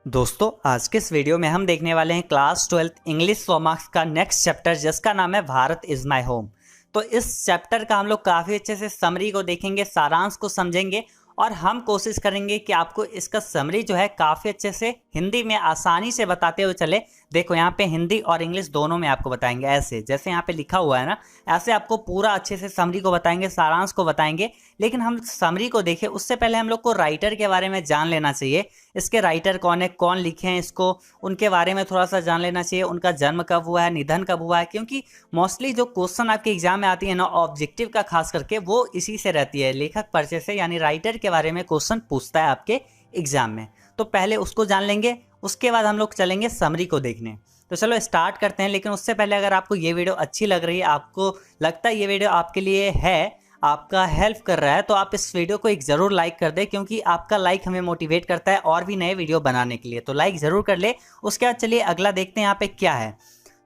दोस्तों आज के इस वीडियो में हम देखने वाले हैं क्लास 12th इंग्लिश 100 मार्क्स का नेक्स्ट चैप्टर जिसका नाम है भारत इज माय होम। तो इस चैप्टर का हम लोग काफ़ी अच्छे से समरी को देखेंगे, सारांश को समझेंगे और हम कोशिश करेंगे कि आपको इसका समरी जो है काफ़ी अच्छे से हिंदी में आसानी से बताते हुए चले। देखो यहाँ पे हिंदी और इंग्लिश दोनों में आपको बताएंगे, ऐसे जैसे यहाँ पे लिखा हुआ है ना, ऐसे आपको पूरा अच्छे से समरी को बताएंगे, सारांश को बताएंगे। लेकिन हम समरी को देखें उससे पहले हम लोग को राइटर के बारे में जान लेना चाहिए। इसके राइटर कौन है, कौन लिखे हैं इसको, उनके बारे में थोड़ा सा जान लेना चाहिए। उनका जन्म कब हुआ है, निधन कब हुआ है, क्योंकि मोस्टली जो क्वेश्चन आपके एग्जाम में आती है ना ऑब्जेक्टिव का खास करके, वो इसी से रहती है। लेखक परिचय से यानी राइटर के बारे में क्वेश्चन पूछता है आपके एग्जाम में, तो पहले उसको जान लेंगे, उसके बाद हम लोग चलेंगे समरी को देखने। तो चलो स्टार्ट करते हैं। लेकिन उससे पहले अगर आपको ये वीडियो अच्छी लग रही है, आपको लगता है ये वीडियो आपके लिए है, आपका हेल्प कर रहा है, तो आप इस वीडियो को एक ज़रूर लाइक कर दें, क्योंकि आपका लाइक हमें मोटिवेट करता है और भी नए वीडियो बनाने के लिए। तो लाइक ज़रूर कर ले। उसके बाद चलिए अगला देखते हैं यहाँ पे क्या है।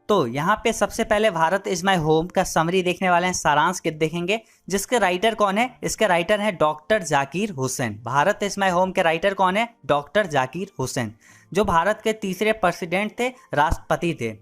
तो यहाँ पे सबसे पहले भारत इज माय होम का समरी देखने वाले हैं, सारांश के देखेंगे। जिसके राइटर कौन है, इसके राइटर है doctor Zakir Hussain. Bharat is my home के राइटर कौन है, डॉक्टर जाकिर हुसैन, जो भारत के तीसरे प्रेसिडेंट थे, राष्ट्रपति थे।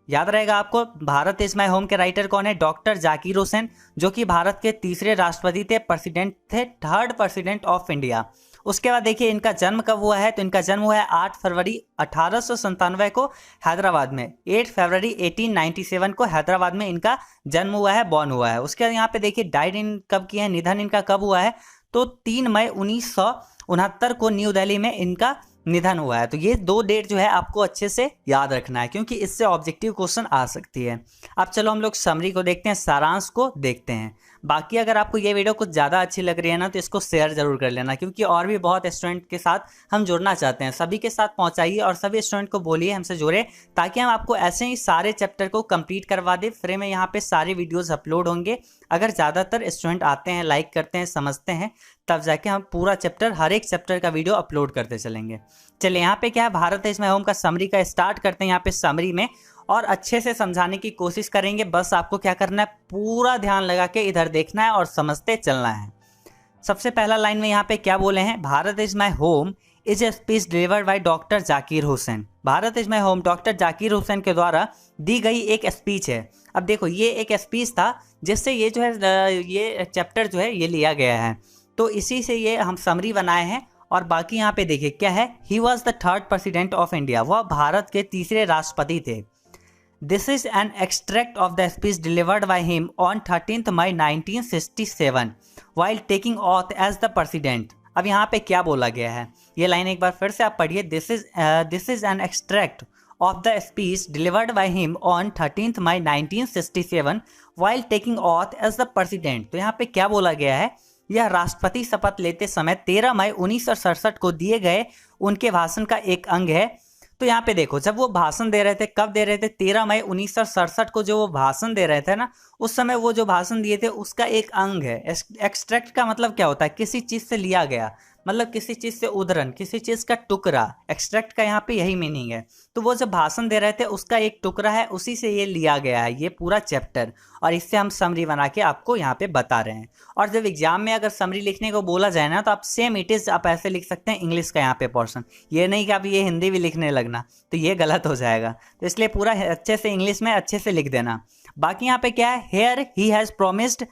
याद रहेगा आपको, भारत इज माय होम के राइटर कौन है, डॉक्टर जाकिर हुसैन, जो कि भारत के तीसरे राष्ट्रपति थे, प्रेसिडेंट थे, थर्ड प्रेसिडेंट ऑफ इंडिया। उसके बाद देखिए इनका जन्म कब हुआ है, तो इनका जन्म हुआ है 8 फरवरी 1897 को हैदराबाद में। 8 फरवरी 1897 को हैदराबाद में इनका जन्म हुआ है, बॉर्न हुआ है। उसके बाद यहाँ पे देखिए डाइड इन कब किया है, निधन इनका कब हुआ है, तो 3 मई 1969 को न्यू दिल्ली में इनका निधन हुआ है। तो ये दो डेट जो है आपको अच्छे से याद रखना है, क्योंकि इससे ऑब्जेक्टिव क्वेश्चन आ सकती है। अब चलो हम लोग समरी को देखते हैं, सारांश को देखते हैं। बाकी अगर आपको ये वीडियो कुछ ज़्यादा अच्छी लग रही है ना, तो इसको शेयर जरूर कर लेना, क्योंकि और भी बहुत स्टूडेंट के साथ हम जुड़ना चाहते हैं। सभी के साथ पहुंचाइए और सभी स्टूडेंट को बोलिए हमसे जुड़े, ताकि हम आपको ऐसे ही सारे चैप्टर को कंप्लीट करवा दें। फ्री में यहाँ पे सारे वीडियोस अपलोड होंगे। अगर ज़्यादातर स्टूडेंट आते हैं, लाइक करते हैं, समझते हैं, तब जाके हम पूरा चैप्टर, हर एक चैप्टर का वीडियो अपलोड करते चलेंगे। चलिए यहाँ पे क्या है, भारत इज माय होम का समरी का स्टार्ट करते हैं। यहाँ पे समरी में और अच्छे से समझाने की कोशिश करेंगे। बस आपको क्या करना है, पूरा ध्यान लगा के इधर देखना है और समझते चलना है। सबसे पहला लाइन में यहाँ पे क्या बोले हैं, Bharat is my home is a speech delivered by doctor Zakir Hussain. Bharat is my home doctor Zakir Hussain के द्वारा दी गई एक स्पीच है। अब देखो ये एक स्पीच था जिससे ये जो है ये चैप्टर जो है ये लिया गया है, तो इसी से ये हम समरी बनाए हैं। और बाकी यहाँ पे देखिए क्या है, he was the third president of India, वह भारत के तीसरे राष्ट्रपति थे। This is an extract of the speech delivered by him on 13 May 1967 while taking oath as the president. अब यहाँ पे क्या बोला गया है, ये लाइन एक बार फिर से आप पढ़िए। This is an extract of the speech delivered by him on 13 May 1967 while taking oath as the president। तो यहाँ पे क्या बोला गया है, यह राष्ट्रपति शपथ लेते समय 13 मई 1967 को दिए गए उनके भाषण का एक अंग है। तो यहाँ पे देखो, जब वो भाषण दे रहे थे, कब दे रहे थे, 13 मई 1967 को जो वो भाषण दे रहे थे ना, उस समय वो जो भाषण दिए थे उसका एक अंग है। एक्सट्रैक्ट का मतलब क्या होता है, किसी चीज़ से लिया गया, मतलब किसी चीज़ से उदाहरण, किसी चीज़ का टुकड़ा। एक्सट्रैक्ट का यहाँ पे यही मीनिंग है। तो वो जब भाषण दे रहे थे उसका एक टुकड़ा है, उसी से ये लिया गया है ये पूरा चैप्टर, और इससे हम समरी बना के आपको यहाँ पे बता रहे हैं। और जब एग्जाम में अगर समरी लिखने को बोला जाए ना, तो आप सेम इट इज़ आप ऐसे लिख सकते हैं इंग्लिश का यहाँ पे पोर्शन। ये नहीं कि आप ये हिंदी भी लिखने लगना, तो ये गलत हो जाएगा। तो इसलिए पूरा अच्छे से इंग्लिश में अच्छे से लिख देना। बाकी यहाँ पे क्या है, here he has promised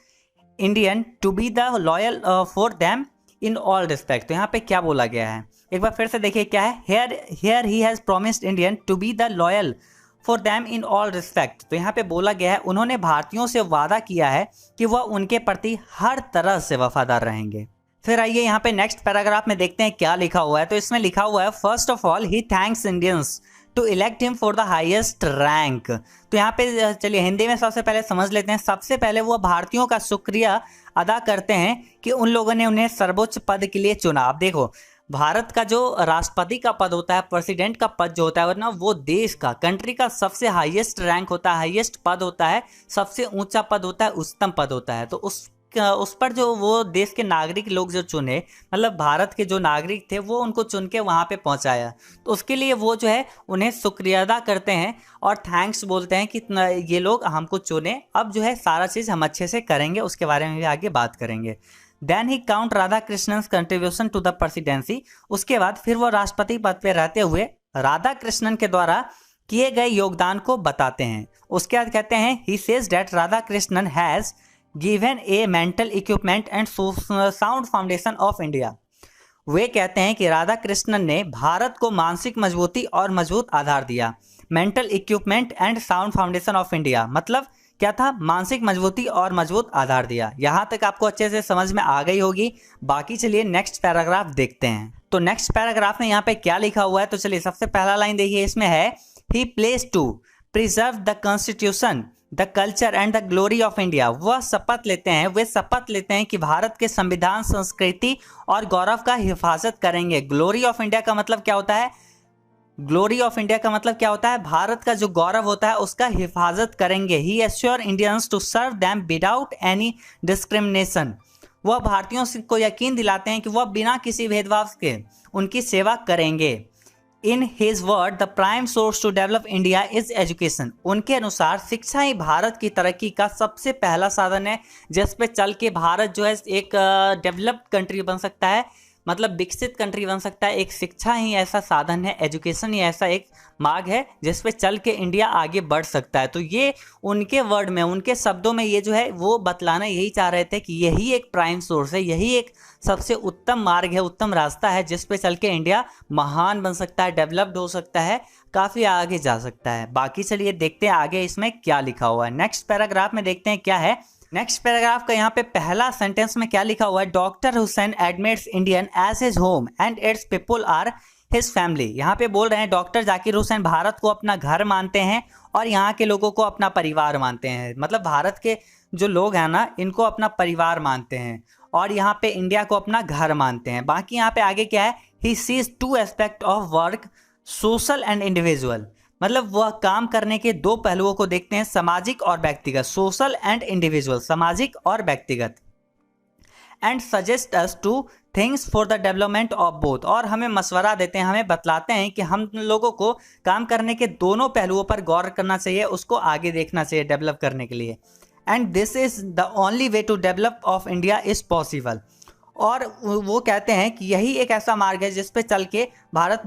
Indian to be the loyal for them in all respect. तो यहाँ पे क्या बोला गया है, एक बार फिर से देखिए क्या है, here he has promised Indian to be the loyal for them in all respect. तो यहाँ पे बोला गया है उन्होंने भारतीयों से वादा किया है कि वह उनके प्रति हर तरह से वफादार रहेंगे। फिर आइए यहाँ पे नेक्स्ट पैराग्राफ में देखते हैं क्या लिखा हुआ है। तो इसमें लिखा हुआ है, first of all he thanks Indians to elect him for the highest rank. तो यहाँ पे चलिए हिंदी में सबसे पहले समझ लेते हैं। सबसे पहले वो भारतीयों का शुक्रिया अदा करते हैं कि उन लोगों ने उन्हें सर्वोच्च पद के लिए चुना। अब देखो, भारत का जो राष्ट्रपति का पद होता है, प्रेसिडेंट का पद जो होता है, वरना वो देश का, कंट्री का सबसे हाईएस्ट रैंक होता है, हाईएस्ट पद होता है, सबसे ऊंचा पद होता है, उच्चतम पद होता है। तो उस पर जो वो देश के नागरिक लोग जो चुने, मतलब भारत के जो नागरिक थे, वो उनको चुन के वहाँ पे पहुँचाया। तो उसके लिए वो जो है उन्हें शुक्रिया अदा करते हैं और थैंक्स बोलते हैं कि ये लोग हमको चुने। अब जो है सारा चीज़ हम अच्छे से करेंगे, उसके बारे में भी आगे बात करेंगे। Then he count Radhakrishnan contribution to the presidency. उसके बाद फिर वो राष्ट्रपति पद पे रहते हुए राधा कृष्णन के द्वारा किए गए योगदान को बताते हैं। उसके बाद कहते हैं he says that Radhakrishnan has given a mental equipment and sound foundation of India. वे कहते हैं कि राधा कृष्णन ने भारत को मानसिक मजबूती और मजबूत आधार दिया। Mental equipment and sound foundation of India मतलब क्या था? मानसिक मजबूती और मजबूत आधार दिया। यहाँ तक आपको अच्छे से समझ में आ गई होगी। बाकी चलिए नेक्स्ट पैराग्राफ देखते हैं। तो नेक्स्ट पैराग्राफ में यहाँ पे क्या लिखा हुआ है, तो चलिए सबसे पहला लाइन देखिए, इसमें है he place to preserve the constitution the culture and the glory of India. वह शपथ लेते हैं, वे शपथ लेते हैं कि भारत के संविधान, संस्कृति और गौरव का हिफाजत करेंगे। ग्लोरी ऑफ इंडिया का मतलब क्या होता है? ग्लोरी ऑफ इंडिया का मतलब क्या होता है? भारत का जो गौरव होता है उसका हिफाजत करेंगे। He assure Indians to serve them without any discrimination. वह भारतीयों को यकीन दिलाते हैं कि वह बिना किसी भेदभाव के उनकी सेवा करेंगे। In his word the prime source to develop India is education. उनके अनुसार शिक्षा ही भारत की तरक्की का सबसे पहला साधन है, जिस पे चल के भारत जो है एक डेवलप्ड कंट्री बन सकता है, मतलब विकसित कंट्री बन सकता है। एक शिक्षा ही ऐसा साधन है, एजुकेशन ही ऐसा एक मार्ग है जिस पे चल के इंडिया आगे बढ़ सकता है। तो ये उनके वर्ड में, उनके शब्दों में ये जो है वो बतलाना यही चाह रहे थे कि यही एक प्राइम सोर्स है, यही एक सबसे उत्तम मार्ग है, उत्तम रास्ता है जिस पे चल के इंडिया महान बन सकता है, डेवलप्ड हो सकता है, काफ़ी आगे जा सकता है। बाकी चलिए देखते हैं आगे इसमें क्या लिखा हुआ है। नेक्स्ट पैराग्राफ में देखते हैं क्या है। नेक्स्ट पैराग्राफ का यहाँ पे पहला सेंटेंस में क्या लिखा हुआ है? Doctor Hussain admits Indian as his home and its people are his family. यहाँ पे बोल रहे हैं डॉक्टर जाकिर हुसैन भारत को अपना घर मानते हैं और यहाँ के लोगों को अपना परिवार मानते हैं। मतलब भारत के जो लोग हैं ना, इनको अपना परिवार मानते हैं और यहाँ पे इंडिया को अपना घर मानते हैं। बाकी यहाँ पे आगे क्या है? He sees to aspect of work, social and individual. मतलब वह काम करने के दो पहलुओं को देखते हैं, सामाजिक और व्यक्तिगत, सोशल एंड इंडिविजुअल, सामाजिक और व्यक्तिगत। And suggest us two things for the development of both. और हमें मशवरा देते हैं, हमें बतलाते हैं कि हम लोगों को काम करने के दोनों पहलुओं पर गौर करना चाहिए, उसको आगे देखना चाहिए डेवलप करने के लिए। And this is the only way to develop of India is possible. और वो कहते हैं कि यही एक ऐसा मार्ग है जिस पे चल के भारत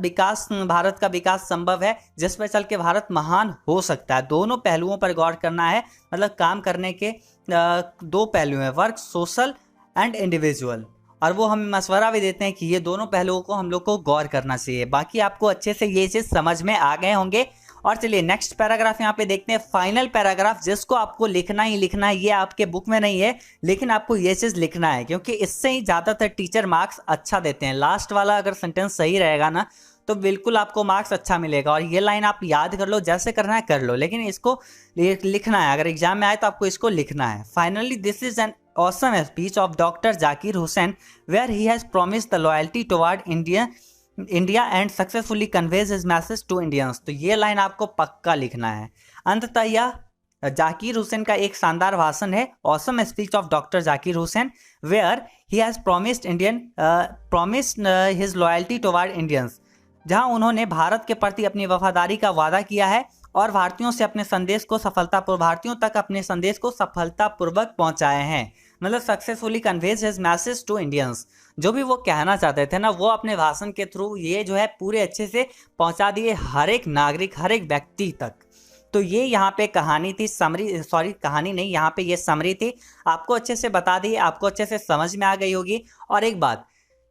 का विकास संभव है, जिस पे चल के भारत महान हो सकता है। दोनों पहलुओं पर गौर करना है, मतलब काम करने के दो पहलू हैं, वर्क, सोशल एंड इंडिविजुअल। और वो हमें मशवरा भी देते हैं कि ये दोनों पहलुओं को हम लोग को गौर करना चाहिए। बाकी आपको अच्छे से ये चीज़ समझ में आ गए होंगे। और चलिए नेक्स्ट पैराग्राफ यहाँ पे देखते हैं, फाइनल पैराग्राफ, जिसको आपको लिखना ही लिखना है। ये आपके बुक में नहीं है, लेकिन आपको ये चीज़ लिखना है क्योंकि इससे ही ज़्यादातर टीचर मार्क्स अच्छा देते हैं। लास्ट वाला अगर सेंटेंस सही रहेगा ना तो बिल्कुल आपको मार्क्स अच्छा मिलेगा। और ये लाइन आप याद कर लो, जैसे करना है कर लो, लेकिन इसको लिखना है। अगर एग्जाम में आए तो आपको इसको लिखना है। Finally this is an awesome speech of doctor Zakir Hussain where he has promised the loyalty toward India and successfully conveys his message to Indians. तो ये लाइन आपको पक्का लिखना है। अंततः यह जाकिर हुसैन का एक शानदार भाषण है, awesome speech of doctor Zakir Hussain where he has promised his loyalty toward Indians, जहां उन्होंने भारत के प्रति अपनी वफादारी का वादा किया है और भारतीयों तक अपने संदेश को सफलतापूर्वक पहुंचाए हैं। मतलब successfully conveys his message to Indians. जो भी वो कहना चाहते थे ना, वो अपने भाषण के थ्रू ये जो है पूरे अच्छे से पहुंचा दिए हर एक नागरिक, हर एक व्यक्ति तक। तो ये यहाँ पे कहानी थी, कहानी नहीं, यहाँ पे ये समरी थी। आपको अच्छे से बता दी, आपको अच्छे से समझ में आ गई होगी। और एक बात,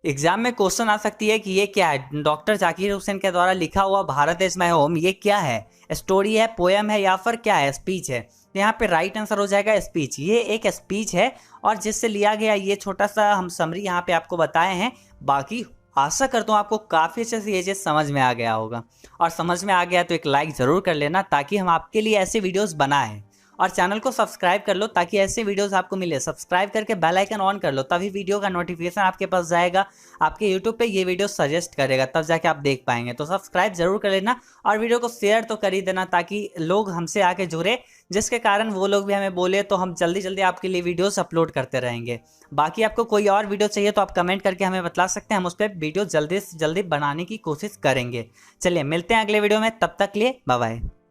एग्जाम में क्वेश्चन आ सकती है कि ये क्या है, डॉक्टर जाकिर हुसैन के द्वारा लिखा हुआ भारत इज माय होम, ये क्या है? स्टोरी है, पोएम है, या फिर क्या है? स्पीच है। तो यहाँ पे राइट आंसर हो जाएगा स्पीच। ये एक स्पीच है और जिससे लिया गया ये छोटा सा हम समरी यहाँ पे आपको बताए हैं। बाकी आशा करता हूँ आपको काफ़ी अच्छे से ये चीज़ समझ में आ गया होगा। और समझ में आ गया तो एक लाइक ज़रूर कर लेना, ताकि हम आपके लिए ऐसे वीडियोस बनाएं। और चैनल को सब्सक्राइब कर लो ताकि ऐसे वीडियोस आपको मिले। सब्सक्राइब करके बेल आइकन ऑन कर लो, तभी वीडियो का नोटिफिकेशन आपके पास जाएगा। आपके यूट्यूब पे ये वीडियो सजेस्ट करेगा, तब जाके आप देख पाएंगे। तो सब्सक्राइब जरूर कर लेना और वीडियो को शेयर तो कर ही देना, ताकि लोग हमसे आके जुड़े, जिसके कारण वो लोग भी हमें बोले तो हम जल्दी जल्दी आपके लिए वीडियोस अपलोड करते रहेंगे। बाकी आपको कोई और वीडियो चाहिए तो आप कमेंट करके हमें बता सकते हैं, हम उस पर वीडियो जल्दी से जल्दी बनाने की कोशिश करेंगे। चलिए मिलते हैं अगले वीडियो में, तब तक लिए बाय बाय।